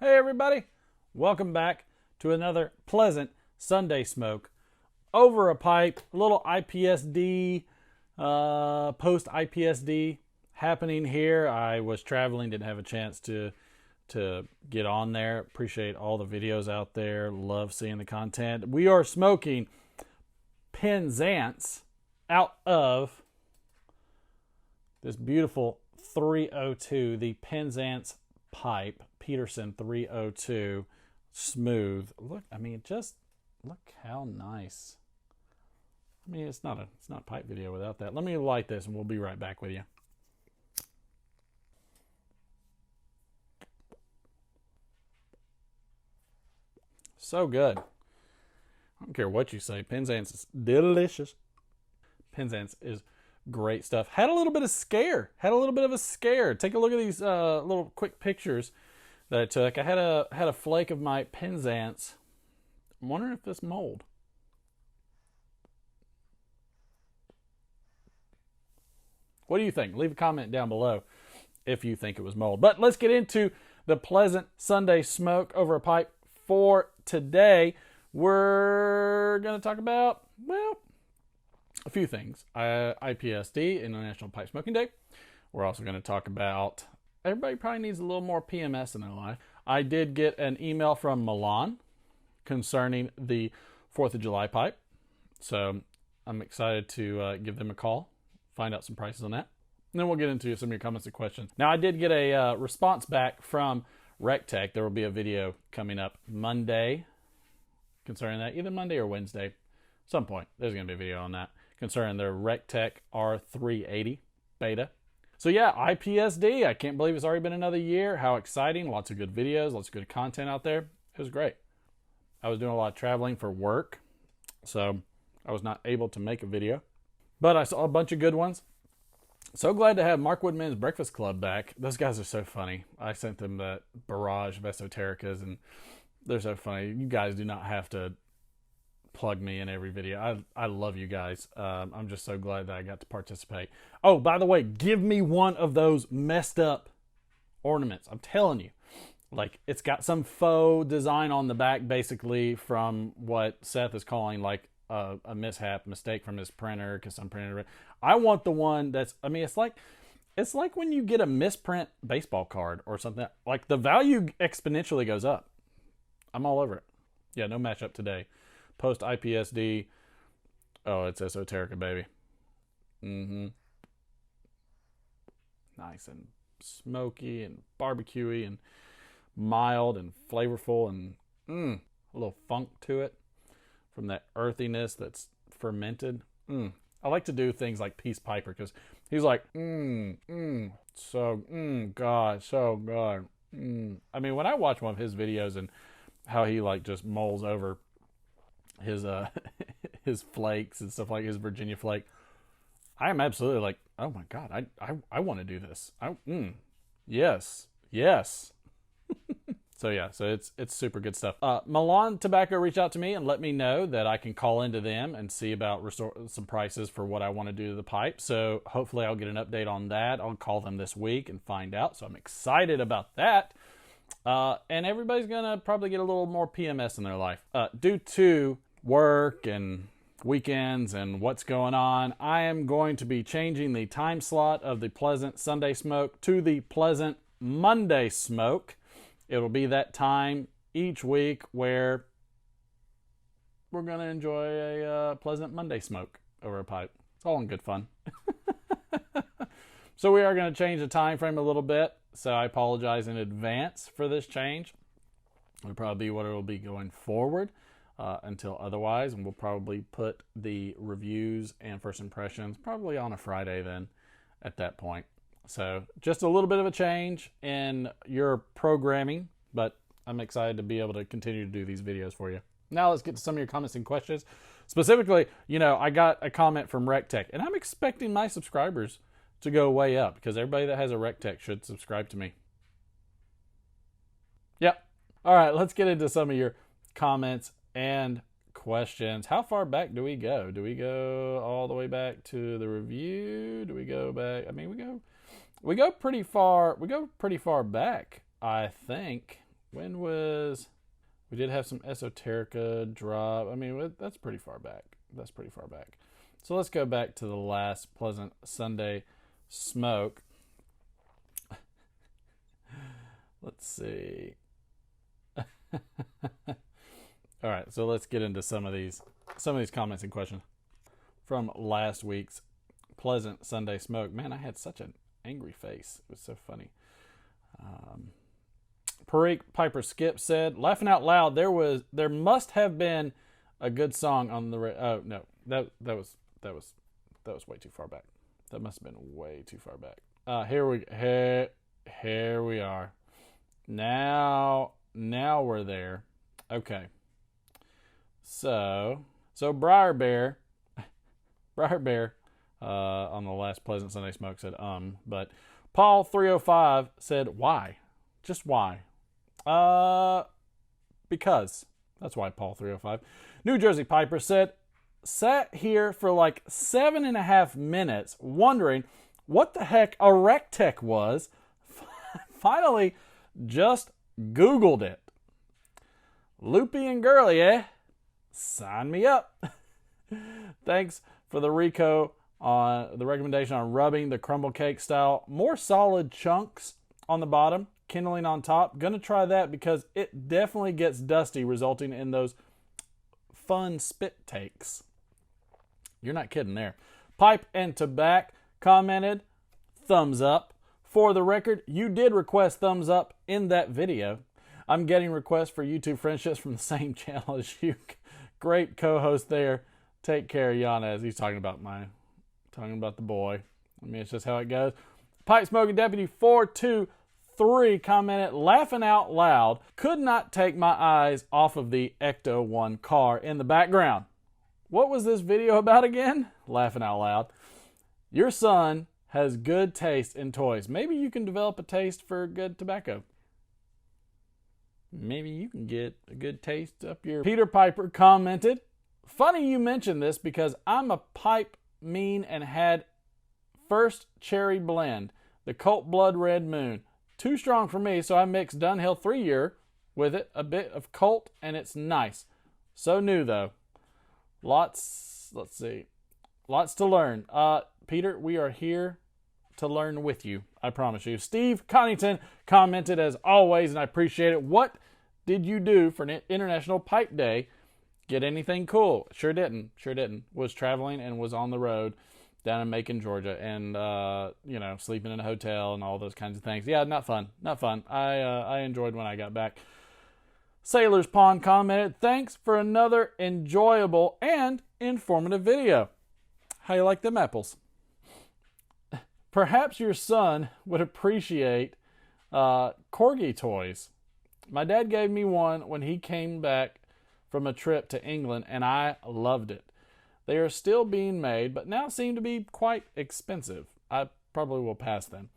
Hey everybody, welcome back to another pleasant Sunday smoke over a pipe. A little IPSD, post IPSD happening here. I was traveling, didn't have a chance to get on there. Appreciate all the videos out there. Love seeing the content. We are smoking Penzance out of this beautiful 302, the Penzance pipe, Peterson 302 smooth. Look, I mean, just look how nice. I mean, it's not a pipe video without that. Let me light this and we'll be right back with you. So good. I don't care what you say. Penzance is delicious. Penzance is great stuff. Had a little bit of a scare. Take a look at these little quick pictures that I took. I had a flake of my Penzance. I'm wondering if this mold. What do you think? Leave a comment down below if you think it was mold. But let's get into the pleasant Sunday smoke over a pipe for today. We're going to talk about, well, a few things. IPSD, International Pipe Smoking Day. We're also going to talk about, everybody probably needs a little more PMS in their life. I did get an email from Milan concerning the 4th of July pipe. So I'm excited to give them a call, find out some prices on that. And then we'll get into some of your comments and questions. Now, I did get a response back from RecTech. There will be a video coming up Monday concerning that, either Monday or Wednesday. Some point, there's going to be a video on that concerning their RecTech R380 beta. So yeah, IPSD, I can't believe it's already been another year. How exciting. Lots of good videos, lots of good content out there. It was great. I was doing a lot of traveling for work, so I was not able to make a video. But I saw a bunch of good ones. So glad to have Mark Woodman's Breakfast Club back. Those guys are so funny. I sent them the barrage of esotericas, and they're so funny. You guys do not have to plug me in every video. I love you guys. I'm just so glad that I got to participate. Oh, by the way, give me one of those messed up ornaments. I'm telling you, like, it's got some faux design on the back, basically from what Seth is calling like a mistake from his printer, because some printer. I want the one that's, I mean, it's like when you get a misprint baseball card or something. Like, the value exponentially goes up. I'm all over it. Yeah, no matchup today. Post IPSD. Oh, it's esoterica, baby. Nice and smoky and barbecuey and mild and flavorful and a little funk to it from that earthiness that's fermented. I like to do things like Peace Piper, because he's like, God, so good. I mean, when I watch one of his videos and how he like just mulls over his his flakes and stuff, like his Virginia flake, I am absolutely like, oh my God, I want to do this. Yes. So yeah, so it's super good stuff. Milan Tobacco reached out to me and let me know that I can call into them and see about some prices for what I want to do to the pipe. So hopefully I'll get an update on that. I'll call them this week and find out. So I'm excited about that. And everybody's gonna probably get a little more PMS in their life due to work and weekends and what's going on. I am going to be changing the time slot of the pleasant Sunday smoke to the pleasant Monday smoke. It'll be that time each week where we're going to enjoy a pleasant Monday smoke over a pipe. It's all in good fun. So we are going to change the time frame a little bit. So I apologize in advance for this change. It'll probably be what it will be going forward until otherwise. And we'll probably put the reviews and first impressions probably on a Friday then at that point. So just a little bit of a change in your programming, but I'm excited to be able to continue to do these videos for you. Now let's get to some of your comments and questions. Specifically, I got a comment from RecTech, and I'm expecting my subscribers to go way up, because everybody that has a RecTech should subscribe to me. Yep. All right, let's get into some of your comments and questions. How far back do we go? Do we go all the way back to the review? Do we go back? I mean, we go pretty far. We go pretty far back, I think. When was... We did have some Esoterica drop. I mean, that's pretty far back. That's pretty far back. So let's go back to the last Pleasant Sunday Smoke. Let's see. All right, so let's get into some of these comments and questions from last week's Pleasant Sunday Smoke. Man, I had such an angry face. It was so funny. Parikh Piper Skip said, "Laughing out loud. There must have been a good song on the oh no, that was way too far back. That must have been way too far back. Here we are. Now we're there. Okay. So Briar Bear on the last Pleasant Sunday Smoke said but Paul 305 said why? Just why? Because. That's why Paul 305. New Jersey Piper said, sat here for like 7.5 minutes wondering what the heck a rectech was. Finally, just Googled it. Loopy and girly, eh? Sign me up. Thanks for the the recommendation on rubbing the crumble cake style. More solid chunks on the bottom, kindling on top. Gonna try that because it definitely gets dusty, resulting in those fun spit takes. You're not kidding there. Pipe and Tobacco commented, thumbs up. For the record, you did request thumbs up in that video. I'm getting requests for YouTube friendships from the same channel as you. Great co-host there. Take care, Yanez. He's talking about the boy. I mean, it's just how it goes. Pipe Smoking Deputy 423 commented, laughing out loud, could not take my eyes off of the Ecto 1 car in the background. What was this video about again? Laughing out loud. Your son has good taste in toys. Maybe you can develop a taste for good tobacco. Maybe you can get a good taste up your... Peter Piper commented, funny you mentioned this because I'm a pipe mean and had first cherry blend, the Colt Blood Red Moon. Too strong for me, so I mixed Dunhill 3-year with it, a bit of Colt, and it's nice. So new though. Lots to learn. Peter, we are here to learn with you, I promise you. Steve Connington commented as always, and I appreciate it. What did you do for International Pipe Day? Get anything cool? Sure didn't. Was traveling and was on the road down in Macon, Georgia, and sleeping in a hotel and all those kinds of things. Yeah, not fun. I enjoyed when I got back. Sailor's Pond commented, thanks for another enjoyable and informative video. How you like them apples? Perhaps your son would appreciate corgi toys. My dad gave me one when he came back from a trip to England, and I loved it. They are still being made, but now seem to be quite expensive. I probably will pass them.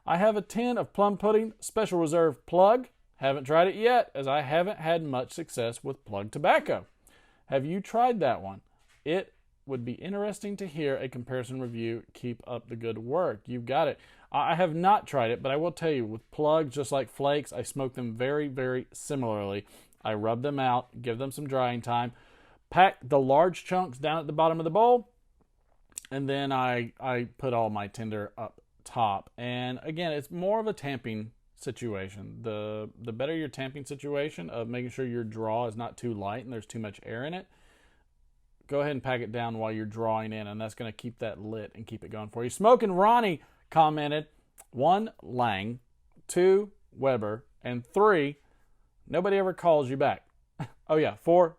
I have a tin of plum pudding, special reserve plug. Haven't tried it yet, as I haven't had much success with plug tobacco. Have you tried that one? It would be interesting to hear a comparison review. Keep up the good work. You've got it. I have not tried it, but I will tell you, with plugs, just like flakes, I smoke them very, very similarly. I rub them out, give them some drying time, pack the large chunks down at the bottom of the bowl, and then I put all my tinder up top. And again, it's more of a tamping situation. The better your tamping situation of making sure your draw is not too light and there's too much air in it, go ahead and pack it down while you're drawing in, and that's going to keep that lit and keep it going for you. Smoking Ronnie commented, 1, Lang, 2, Weber, and 3, nobody ever calls you back. Oh yeah, 4,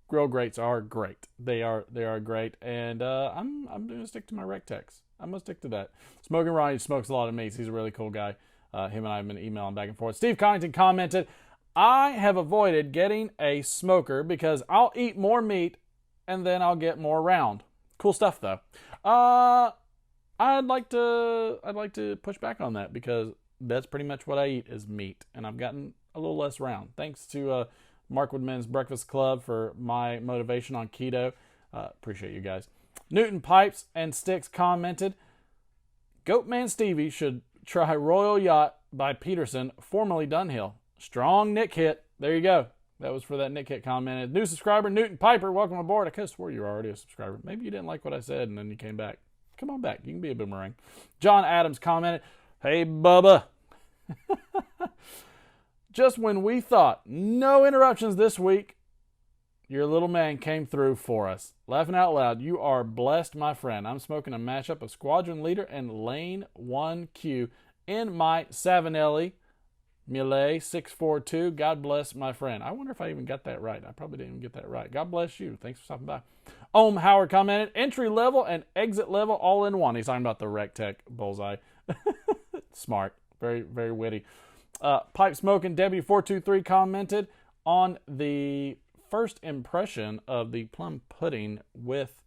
grill grates are great. They are great, and I'm going to stick to my Rectex. I'm going to stick to that. Smoking Ronnie smokes a lot of meats. He's a really cool guy. Him and I have been emailing back and forth. Steve Connington commented, I have avoided getting a smoker because I'll eat more meat and then I'll get more round. Cool stuff though. I'd like to push back on that because that's pretty much what I eat is meat, and I've gotten a little less round. Thanks to Mark Woodman's Breakfast Club for my motivation on keto. Appreciate you guys. Newton Pipes and Sticks commented, Goatman Stevie should try Royal Yacht by Peterson, formerly Dunhill. Strong Nick hit. There you go. That was for that Nick hit commented. New subscriber, Newton Piper. Welcome aboard. I could have swore you were already a subscriber. Maybe you didn't like what I said and then you came back. Come on back. You can be a boomerang. John Adams commented, hey, Bubba. Just when we thought no interruptions this week, your little man came through for us. Laughing out loud, you are blessed, my friend. I'm smoking a mashup of Squadron Leader and Lane 1Q in my Savinelli Millet 642. God bless my friend. I wonder if I even got that right. I probably didn't even get that right. God bless you. Thanks for stopping by. Ohm Howard commented, entry level and exit level all in one. He's talking about the Rectech Bullseye. Smart. Very, very witty. Pipe Smoking W423 commented on the first impression of the plum pudding with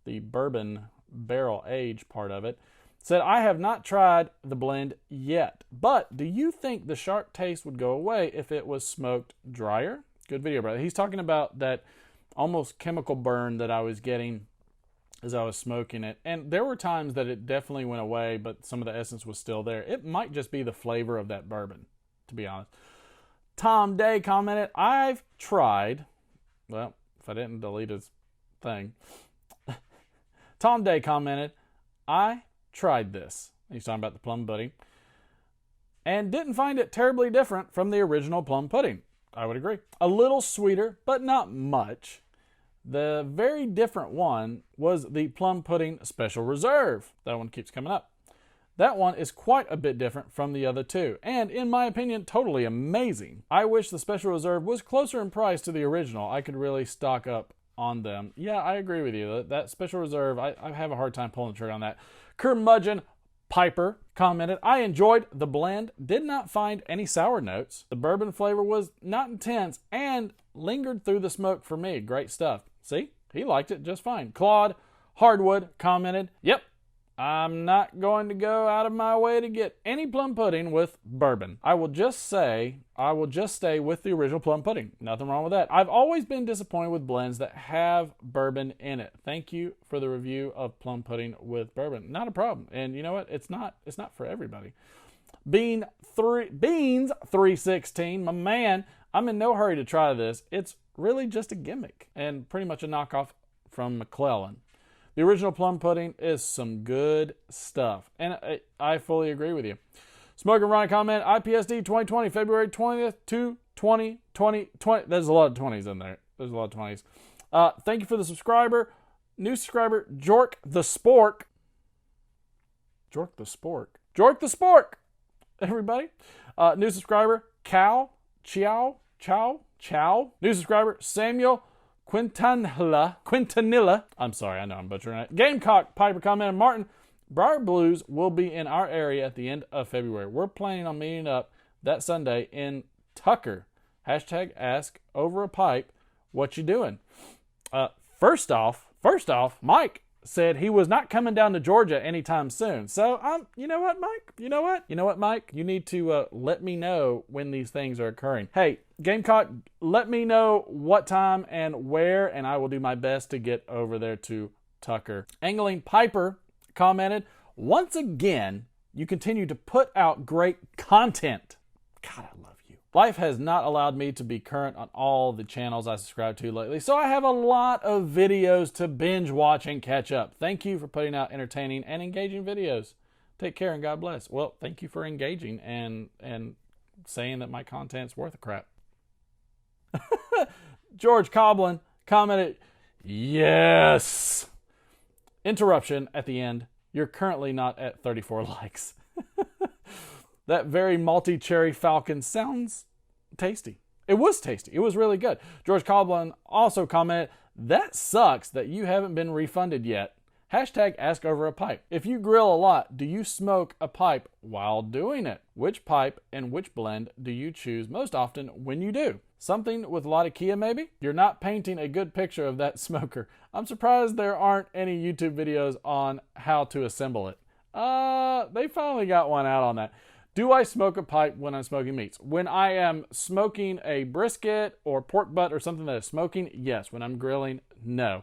the bourbon barrel age part of it. Said, I have not tried the blend yet, but do you think the sharp taste would go away if it was smoked drier? Good video, brother. He's talking about that almost chemical burn that I was getting as I was smoking it. And there were times that it definitely went away, but some of the essence was still there. It might just be the flavor of that bourbon, to be honest. Tom Day commented, I've tried, well, if I didn't delete his thing. Tom Day commented, I tried this. He's talking about the plum pudding. And didn't find it terribly different from the original plum pudding. I would agree. A little sweeter, but not much. The very different one was the plum pudding special reserve. That one keeps coming up. That one is quite a bit different from the other two, and in my opinion, totally amazing. I wish the special reserve was closer in price to the original. I could really stock up on them. Yeah, I agree with you. That special reserve, I have a hard time pulling the trigger on that. Curmudgeon Piper commented, I enjoyed the blend, did not find any sour notes. The bourbon flavor was not intense and lingered through the smoke for me. Great stuff. See, he liked it just fine. Claude Hardwood commented, yep, I'm not going to go out of my way to get any plum pudding with bourbon. I will just stay with the original plum pudding. Nothing wrong with that. I've always been disappointed with blends that have bourbon in it. Thank you for the review of plum pudding with bourbon. Not a problem. And you know what? It's not for everybody. Beans 316, my man, I'm in no hurry to try this. It's really just a gimmick and pretty much a knockoff from McClellan. The original plum pudding is some good stuff, and I fully agree with you. Smoking Ronnie comment, IPSD 2020, February 20th to 2020. There's a lot of 20s in there. There's a lot of 20s. Thank you for the subscriber. New subscriber, Jork the Spork. Jork the Spork. Jork the Spork, everybody. New subscriber, Chow. New subscriber, Samuel Quintanilla. I'm sorry, I know I'm butchering it. Gamecock Piper commented, Martin, Briar Blues will be in our area at the end of February. We're planning on meeting up that Sunday in Tucker. Hashtag ask over a pipe. What you doing? First off, Mike said he was not coming down to Georgia anytime soon. So, you know what, Mike? You know what, Mike? You need to let me know when these things are occurring. Hey, Gamecock, let me know what time and where, and I will do my best to get over there to Tucker. Angling Piper commented, once again, you continue to put out great content. God, I love you. Life has not allowed me to be current on all the channels I subscribe to lately, so I have a lot of videos to binge watch and catch up. Thank you for putting out entertaining and engaging videos. Take care and God bless. Well, thank you for engaging and saying that my content's worth a crap. George Coblin commented, yes. Interruption at the end. You're currently not at 34 likes. That very malty cherry falcon sounds tasty. It was tasty. It was really good. George Coblin also commented, that sucks that you haven't been refunded yet. Hashtag ask over a pipe. If you grill a lot, do you smoke a pipe while doing it? Which pipe and which blend do you choose most often when you do? Something with a lot of Kia maybe? You're not painting a good picture of that smoker. I'm surprised there aren't any YouTube videos on how to assemble it. They finally got one out on that. Do I smoke a pipe when I'm smoking meats? When I am smoking a brisket or pork butt or something that is smoking, yes. When I'm grilling, no.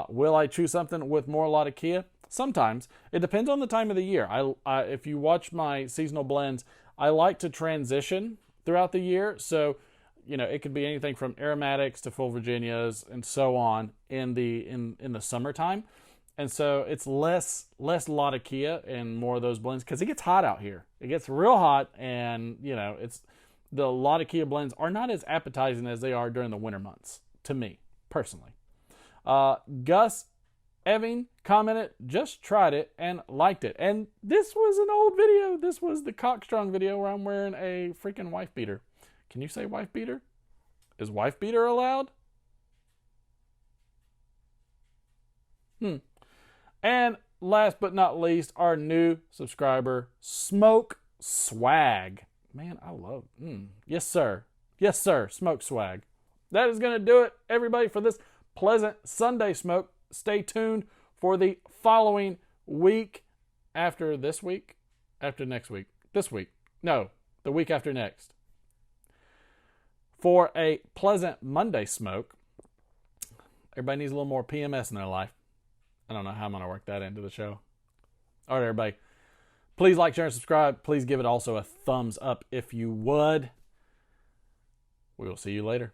Will I choose something with more latakia? Sometimes. It depends on the time of the year. If you watch my seasonal blends, I like to transition throughout the year. So, it could be anything from aromatics to full Virginias and so on in the summertime. And so it's less Latakia and more of those blends because it gets hot out here. It gets real hot, and it's the Latakia blends are not as appetizing as they are during the winter months to me personally. Gus Eving commented, just tried it and liked it. And this was an old video. This was the Cockstrong video where I'm wearing a freaking wife beater. Can you say wife beater? Is wife beater allowed? And last but not least, our new subscriber, Smoke Swag. Man, I love Yes, sir. Yes, sir. Smoke Swag. That is going to do it, everybody, for this pleasant Sunday smoke. Stay tuned for the following week after this week. After next week. This week. No, the week after next. For a pleasant Monday smoke. Everybody needs a little more PMS in their life. I don't know how I'm going to work that into the show. All right, everybody. Please like, share, and subscribe. Please give it also a thumbs up if you would. We will see you later.